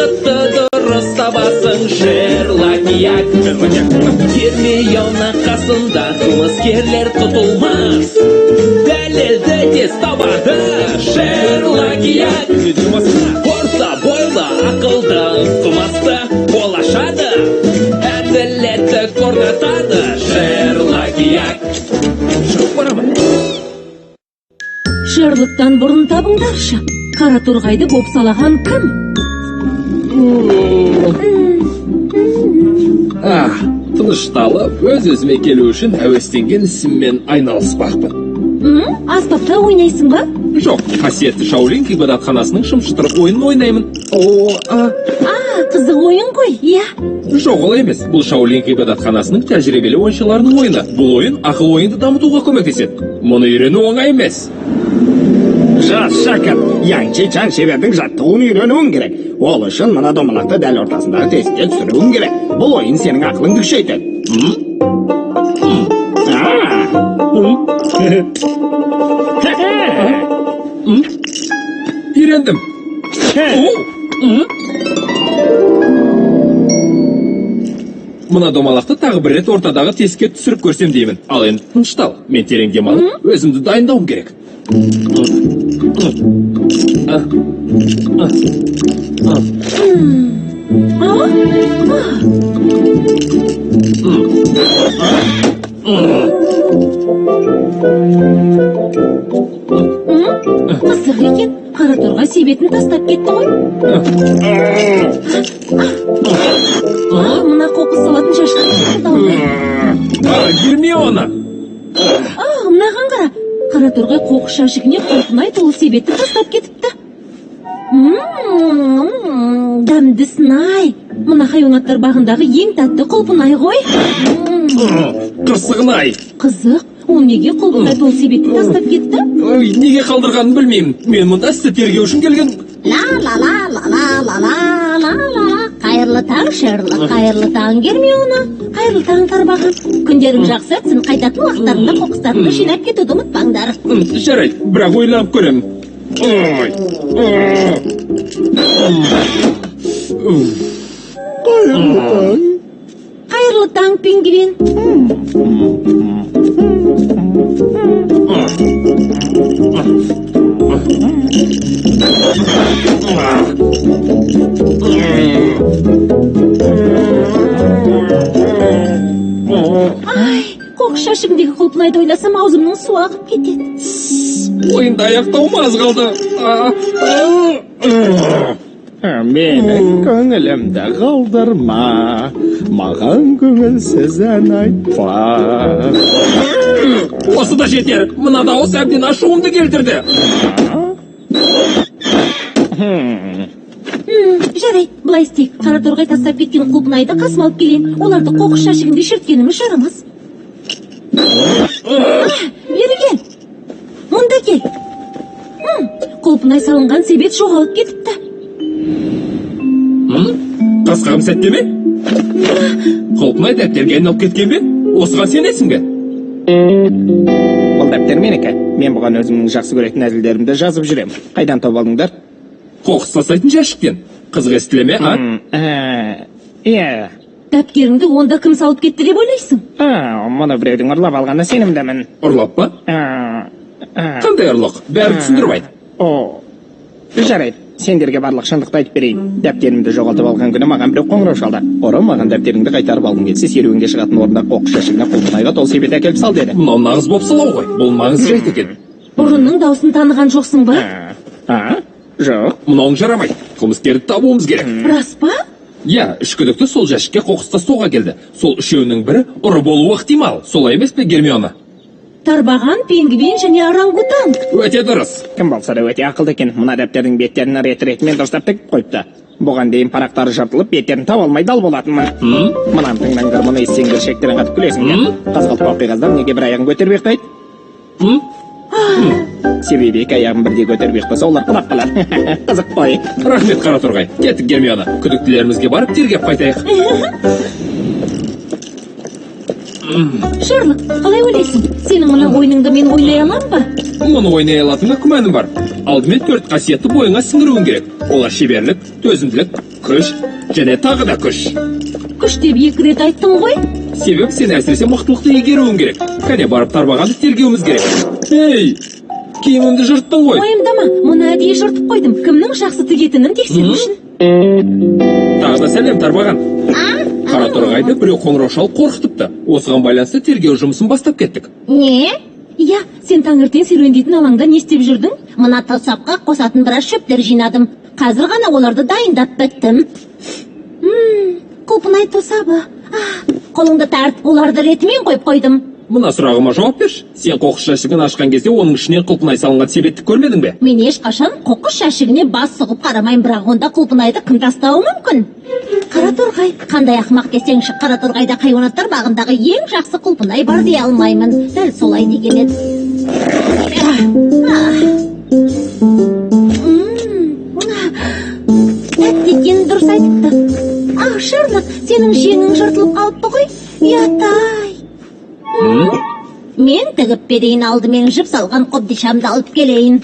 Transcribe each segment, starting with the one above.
Уақытты дұрыс табасың Шерлок-як. Гермиона қасында қылмыскерлер тұтылмас. Дәлелді тез табады Шерлок-як. Орта бойлы ақылды тумасты ол ашады. Әділетті орнатады Шерлок-як. Шығып барамын. Шерлоктан бұрын табыңдаршы. Қара торғайды бопсалаған кім? Тынышталып, өз-өзіме келу үшін әуестенген ісіммен айналыспақпын. Аспапта ойнайсың ба? Жоқ, қасиетті Шаолинг ғибадатханасының шымшытырып ойынын ойнаймын. Қызық ойын ғой, иә. Жоқ, олай емес. Бұл Шаолинг ғибадатханасының тәжірибелі ойыншыларының ойыны. Бұл ойын ақыл ойынды дамытуға көмектеседі. Мұны үйрену оңай емес. Жас шәкірт, Янчи-чан шебердің жаттығуын үйренуің керек. Ол үшін мына домалақты дәл ортасындағы тесікке түсіруің керек. Бұл ойын сенің ақылыңды күшейтеді. Үйрендім. Мына домалақты тағы бір рет ортадағы тесікке түсіріп көрсем деймін. Ал енді тыныштал. Мен терең демалып, өзімді дайындауым керек. Қызық екен, қара торғай себетін тастап кетті ғой. Мына қоқыс салатын шашқан. Гермиона! Мынаған қара. Қара торғай қоқыс жәшігіне құлпынай толы себетін тастап кетіпті. Дәмді сынай. Мына хайуанаттар бағындағы ең тәтті құлпынай ғой. Қырсығын-ай. Қызық, ол неге құлпынай толы себетін тастап кетті? Неге қалдырғанын білмеймін. Мен мұнда істі тергеу үшін келген. Қайырлы таң, Шерлок, қайырлы таң, Гермиона. Қайырлы таң, Тарбаған. Күндерің жақсы өтсін, қайтатын уақыттарында қоқыстарыңды жинап кетуді ұмытпаңдар. Жарайды, бірақ ойланып көремін. Қайырлы таң, пингвин. Қоқыс жәшігіндегі құлпынайды ойласам, аузымның суы ағып кетеді. Ойынды аяқтауым аз қалды. Менің көңілімді қалдырма, маған көңілсіз ән айтпа. Осы да жетер. Мына дауыс әбден ашуымды келтірді. Жарайды, былай істейік. Қара торғай тастап кеткен құлпынайды қасыма алып келейін. Оларды қоқыс жәшігінде шірткеніміз жарамас. Бері кел. Мұнда кел. Құлпынай салынған себет жоғалып кетіпті. Қасқағым сәтте ме? Құлпынай дәптерге айналып кеткен бе? Осыған сенесің бе? Бұл дәптер менікі. Мен бұған өзімнің жақсы көретін әзілдерімді жазып жүрем. Қайдан тауып алдыңдар? Қоқыс тастайтын жәшіктен. Қызық естіле ме, Иә. Дәптеріңді онда кім салып кетті деп ойлайсың? Мұны біреудің ұрлап алғаны сенімдімін. Ұрлап па? Қандай ұрлық? Бәрі түсіндіріп айт. Жарайды. Сендерге барлық шындықты айтып берейін. Дәптерімді жоғалтып алған күні маған біреу қоңырау шалды. Ұры маған дәптеріңді қайтарып алғың келсе, серуенге шығатын орында қоқыс жәшігіне құлпынайға толы себет әкеліп сал деді. Мынау нағыз бопсалау ғой. Бұл маңызды жайт екен. Ұрының даусын таныған жоқсың ба? Жоқ. Мынауың жарамайды. Қылмыскерді табуымыз керек. Рас па? Иә, үш күдікті сол жәшікке қоқыс тастауға келді. Сол үшеуінің бірі ұры болуы ықтимал. Солай емес пе, Гермиона? Тарбаған, пингвин және орангутан. Өте дұрыс. Кім болса да өте ақылды екен. Мына дәптердің беттерін рет-ретімен дұрыстап тігіп қойыпты. Бұған дейін парақтары жыртылып, беттерін таба алмай дал болатынмын. Мынаны тыңдаңдар, мұны естісеңдер шектерін қатып күлесіңдер. Қызғылт қиғаздар неге бір аяғын көтеріп ұйықтайды? Себебі екі аяғын бірдей көтеріп ұйықтаса, олар құлап қалады. Қызық қой. Рахмет, Қара торғай. Кеттік, Гермиона. Күдіктілерімізге барып тергеп қайтайық. Шерлок, қалай ойлайсың? Сенің мына ойыныңды мен ойнай аламын ба? Мұны ойнай алатыныңа күмәнім бар. Алдымен 4 қасиетті бойыңа сіңіруің керек. Олар шеберлік, төзімділік, күш және тағы да күш. Күш деп 2 рет айттың ғой? Себеп сен әсіресе мықтылықты игеруің керек. Кәне барып тарбағанды тергеуіміз керек. Ей, киімімді жырттың ғой. Уайымдама, мұны әдейі жыртып қойдым. Кімнің жақсы тігетінін тексеру үшін. Тағы да сәлем тарбаған. Қара торғайды біреу қоңырау шалып қорқытыпты. Осыған байланысты тергеу жұмысын бастап кеттік. Не? Иә, сен таңертең серуендейтін алаңда не істеп жүрдің? Мына тосапқа қосатын біраз шөптер жинадым. Қазір ғана оларды дайындап біттім. Құлпынай тосабы. Қолыңды тартып оларды ретімен қойып қойдым. Мына сұрағыма жауап берші. Сен қоқыс жәшігін ашқан кезде оның ішінен құлпынай салынған себетті көрмедің бе? Мен ешқашан қоқыс жәшігіне бас сұғып қарамайын, бірақ онда құлпынайды кім тастауы мүмкін? Қара торғай, қандай ақымақ десеңші, қара торғайда хайуанаттар бағындағы ең жақсы құлпынай бар дей алмаймын. Дәл солай деген еді. Әттеген дұрыс айтыпты. Шерлок, сенің жеңің жыртылып қалыпты ғой. Ятай. Мен тігіп берейін, алдымен жіп салған қобдишамды алып келейін.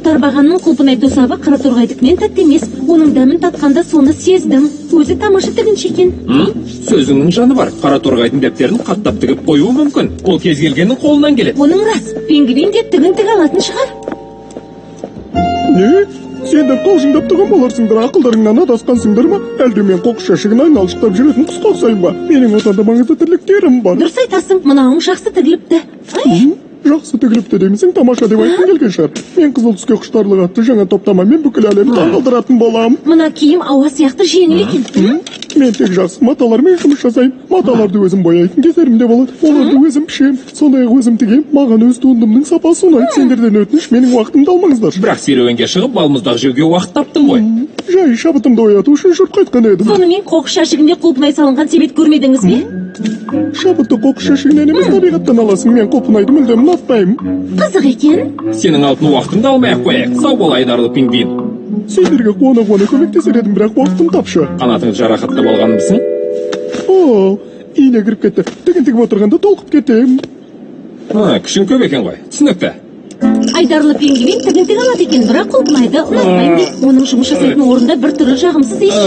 Тарбағанның құлпынай тосабы қара торғайдікінен тәтті емес. Оның дәмін татқанда соны сездім. Өзі тамаша тігінші екен. Сөзіңнің жаны бар. Қара торғайдың дәптерін қаттап тігіп қоюы мүмкін. Ол кез келгеннің қолынан келеді. Оның рас, пингвин де тігін тіге алатын шығар. Не? Сендер қалжыңдап тұрған боларсыңдар, ақылдарыңнан адасқансыңдар ма? Әлде мен қоқыс жәшігін айналшықтап жүретін құсқа ұқсаймын ба? Менің отанда маңызды тірліктерім бар. Дұрыс айтасың, мынауың жақсы тігіліпті. Жақсы тігіліпті деймісің, тамаша деп айтқың келген шығар. Мен қызыл түске құштарлық атты жаңа топтамамен бүкіл әлемді таңғалдыратын болам. Мына киім ауа сияқты жеңіл екен. Мен тек жақсы маталармен жұмыс жасаймын. Маталарды өзім бояйтын кездерім де болады. Оларды өзім пішем, сондай-ақ өзім тігем. Маған өз туындымның сапасы ұнайды. Сендерден өтініш, менің уақытымды алмаңыздар. Бірақ серуенге шығып балмұздақ жеуге уақыт таптың ғой. Жай шабытымды ояту үшін жұрт қайтқан едім. Сонымен қоқыс жәшігінде құлпынай салынған себет көрмедіңіз бе? Шабытты қоқыс жәшігінен емес, табиғаттан аласың. Мен құлпынайды мүлдем ұнатпаймын. Қызық екен. Сенің алтын уақытыңды алмай-ақ қояйық. Сау бол, айдарлы пингвин. Сендерге қуана-қуана көмектесер едім, бірақ уақытым тапшы. Қанатыңды жарақаттап алғанымсың? О, ине кіріп кетті. Тігін тігіп отырғанда толқып кетем. Күшің көп екен ғой. Түсінікті. Айдарлы пингвин тігін тіге алады екен, бірақ құлпынайды ұнатпаймын дейді. Оның жұмыс жасайтын орында бір түрі жағымсыз иіс.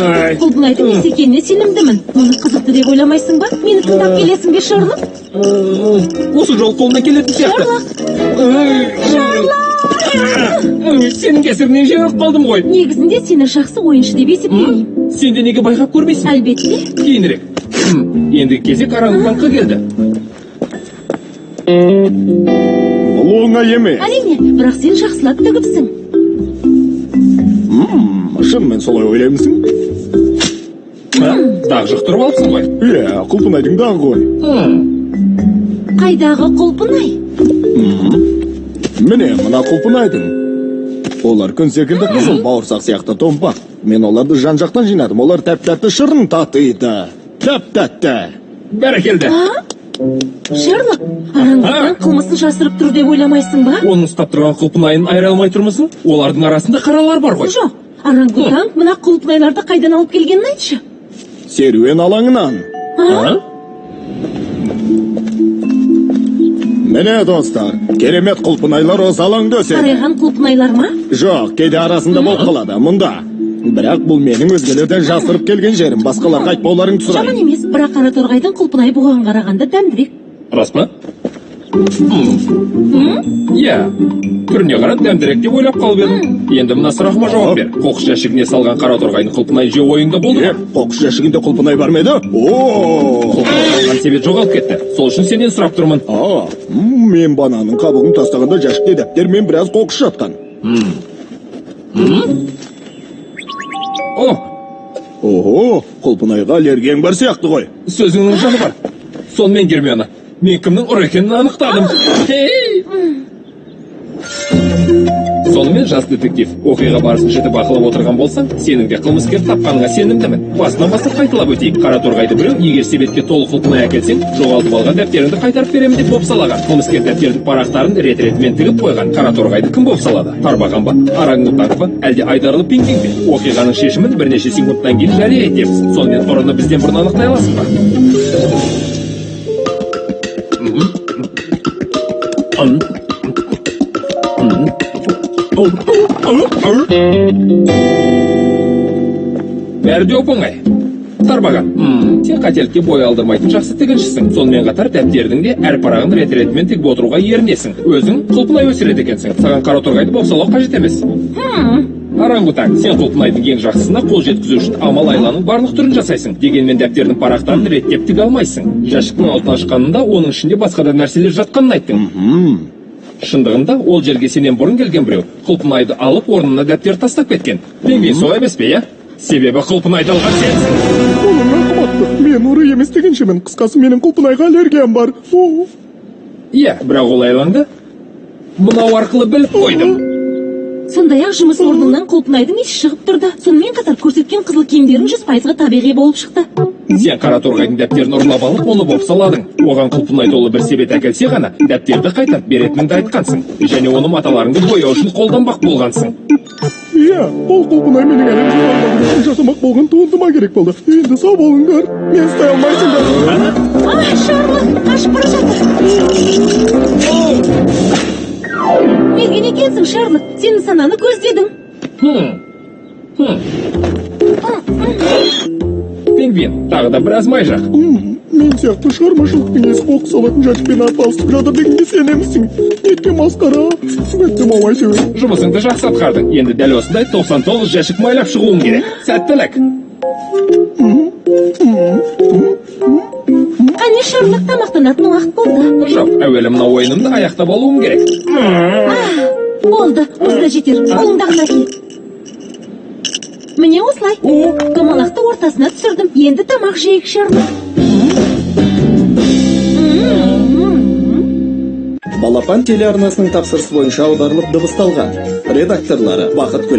Құлпынайдың иіс екеніне сенімдімін. Мұны қызықты деп ойламайсың ба? Мені тыңдап келесің бе, Шерлок? Осы жол қолына келетін сияқты. Сенің кесірінен жеңіп қалдым ғой. Негізінде сені жақсы ойыншы деп есептеймін. Сен де неге байқап көрмейсің? Әлбетте. Кейінірек. Енді кезек орангутангқа келді. Бұл оңай емес. Әрине, бірақ сен жақсылап тігіпсің. Шынымен солай ойлаймысың? Дағы жұқтырып алыпсың ғой. Иә, құлпынайдың дағы ғой. Қайдағы құлпынай? Міне, мына құлпынайдың. Олар күн секілді қызыл бауырсақ сияқты томпақ. Мен оларды жан-жақтан жинадым. Олар тәп-тәтті шырын татиды. Тәп-тәтті. Бәрекелді. Шерлок, орангутан қылмысын жасырып тұр деп ойламайсың ба? Оның ұстап тұрған құлпынайын айыра алмай тұрмысың? Олардың арасында қаралар бар ғой. Жоқ, орангутан мына құлпынайларды қайдан алып келгенін айтшы. Серуен алаңынан. Міне достар, керемет құлпынайлар осы алаңда өседі. Сарайған құлпынайлар ма? Жоқ, кейде арасында болып қалады, мұнда. Бірақ бұл менің өзгелерден жасырып келген жерім. Басқаларға айтпауларыңды Жаман сұрайын. емес, бірақ қара торғайдың құлпынайы бұған қарағанда дәмдірек. Рас па? Иә, түріне қарап дәмдірек деп ойлап қалып едім. Енді мына сұрағыма жауап бер. Қоқыс жәшігіне салған қара торғайдың құлпынай жеу ойында болды ма? Қоқыс жәшігінде құлпынай бар ма еді? Құлпынай салған себет жоғалып кетті. Сол үшін сенен сұрап тұрмын. Мен бананның қабығын тастағанда жәшікте дәптер мен біраз қоқыс жатқан. Ого, құлпынайға аллергияң бар сияқты ғой. Сөзіңнің жаны бар. Сонымен Гермиона, мен кімнің ұр екенін анықтадым. Сонымен жас детектив, оқиға барысын жіті бақылап отырған болсаң, сенің де қылмыскер тапқаныңа сенімдімін. Басынан бастап қайталап өтейік. Қара торғайды біреу, егер себетке толық құлпынай әкелсең, жоғалтып алған дәптеріңді қайтарып беремін деп бопсалаған. Қылмыскер дәптердің парақтарын рет-ретімен тігіп қойған. Қара торғайды кім бопсалады? Тарбаған ба? Орангутанг ба? Әлде айдарлы пингвин бе? Оқиғаның шешімін бірнеше секундтан кейін жария етеміз. Сонымен ұрыны бізден бұрын анықтай аласың ба? Бәрі де оп-оңай. Тарбаған, сен қателікке бой алдырмайтын жақсы тігіншісің. Сонымен қатар дәптердің де әр парағын рет-ретімен тігіп отыруға ерінесің. Өзің құлпынай өсіреді екенсің. Саған қара торғайды бопсалау қажет емес. Орангутанг, сен құлпынайдың ең жақсысына қол жеткізу үшін амал айланың барлық түрін жасайсың. Дегенмен дәптердің парақтарын реттеп тіге алмайсың. Жәшіктің алтын ашқанында оның ішінде басқа да нәрселер жатқанын айттың. Шындығында ол жерге сенен бұрын келген біреу құлпынайды алып орнына дәптер тастап кеткен. Пингвин солай емес пе, иә? Себебі құлпынайды алған сенсің. Оның рахматты. Мен ұры емес дегеншімін. Қысқасы менің құлпынайға аллергиям бар. Иә, бірақ ол айланды мынау арқылы біліп қойдым. Сондай-ақ жұмыс орнынан құлпынайдың иісі шығып тұрды. Сонымен қатар көрсеткен қызыл киімдерің 100%-ға табиғи болып шықты. Сен қара торғайдың дәптерін ұрлап алып, оны бопсаладың. Оған құлпынай толы бір себет әкелсе ғана, дәптерді қайтарып беретініңді айтқансың. Және оны маталарыңды бояу үшін қолданбақ болғансың. Иә, ол құлпынай менің әлем журналында жасамақ болған туындыма керек болды. Енді сау болыңдар. Мен ұстай алмайсыңдар. Шарлот, қашып бара жатыр. Келген екенсің, Шарлот. Сен нысананы көздедің. Пингвин, тағы да біраз май жақ. Мен сияқты шығармашылықтың есі қоқыс алатын жәшікпен арпалысып жатыр дегенге сенемісің? Неткен масқара? Өттім ау әйтеуір. Жұмысыңды жақсы атқардың. Енді дәл осындай 99 жәшік майлап шығуың керек. Сәттілік. Қане, Шарлот, тамақтанатын уақыт болды. Жоқ, әуелі мына ойынымды аяқтап алуым керек. Болды, осында жетер. Қолыңдағын әкел. Міне осылай. Домалақты ортасына түсірдім. Енді тамақ жейік, Шарлот. Балапан телеарнасының тапсырысы бойынша аударылып дыбысталған. Редакторлары Бақыт Гүлі